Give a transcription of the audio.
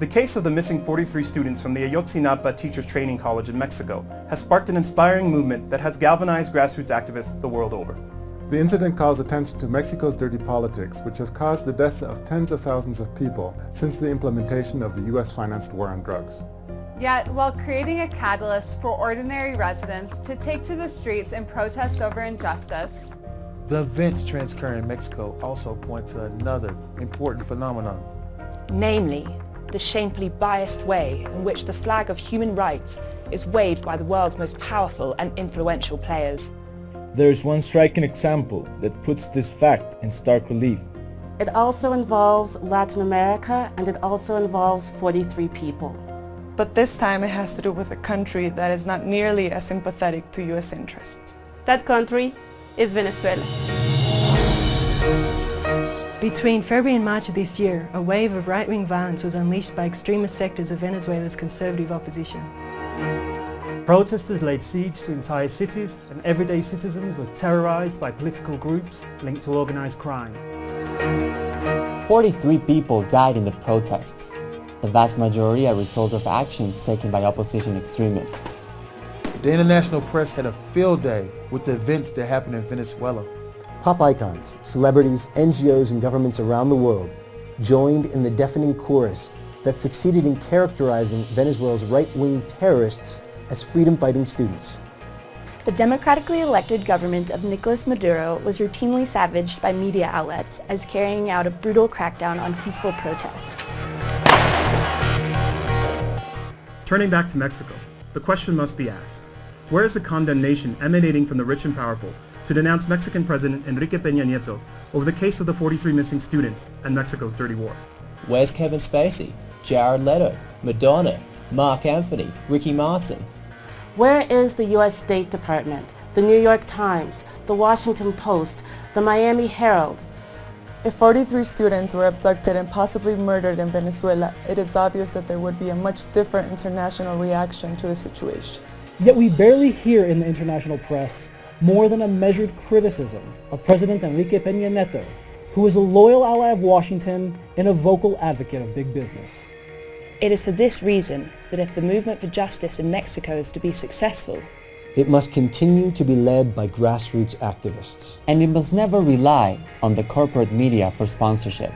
The case of the missing 43 students from the Ayotzinapa Teachers Training College in Mexico has sparked an inspiring movement that has galvanized grassroots activists the world over. The incident calls attention to Mexico's dirty politics, which have caused the deaths of tens of thousands of people since the implementation of the US-financed war on drugs. Yet, while creating a catalyst for ordinary residents to take to the streets and protest over injustice, the events transcurring in Mexico also point to another important phenomenon. Namely, the shamefully biased way in which the flag of human rights is waved by the world's most powerful and influential players. There is one striking example that puts this fact in stark relief. It also involves Latin America, and it also involves 43 people. But this time it has to do with a country that is not nearly as sympathetic to U.S. interests. That country is Venezuela. Between February and March of this year, a wave of right-wing violence was unleashed by extremist sectors of Venezuela's conservative opposition. Protesters laid siege to entire cities, and everyday citizens were terrorized by political groups linked to organized crime. 43 people died in the protests, the vast majority a result of actions taken by opposition extremists. The international press had a field day with the events that happened in Venezuela. Pop icons, celebrities, NGOs, and governments around the world joined in the deafening chorus that succeeded in characterizing Venezuela's right-wing terrorists as freedom-fighting students. The democratically elected government of Nicolas Maduro was routinely savaged by media outlets as carrying out a brutal crackdown on peaceful protests. Turning back to Mexico, the question must be asked: where is the condemnation emanating from the rich and powerful to denounce Mexican President Enrique Peña Nieto over the case of the 43 missing students and Mexico's dirty war? Where's Kevin Spacey, Jared Leto, Madonna, Mark Anthony, Ricky Martin? Where is the U.S. State Department, the New York Times, the Washington Post, the Miami Herald? If 43 students were abducted and possibly murdered in Venezuela, it is obvious that there would be a much different international reaction to the situation. Yet we barely hear in the international press more than a measured criticism of President Enrique Peña Nieto, who is a loyal ally of Washington and a vocal advocate of big business. It is for this reason that if the movement for justice in Mexico is to be successful, it must continue to be led by grassroots activists. And it must never rely on the corporate media for sponsorship.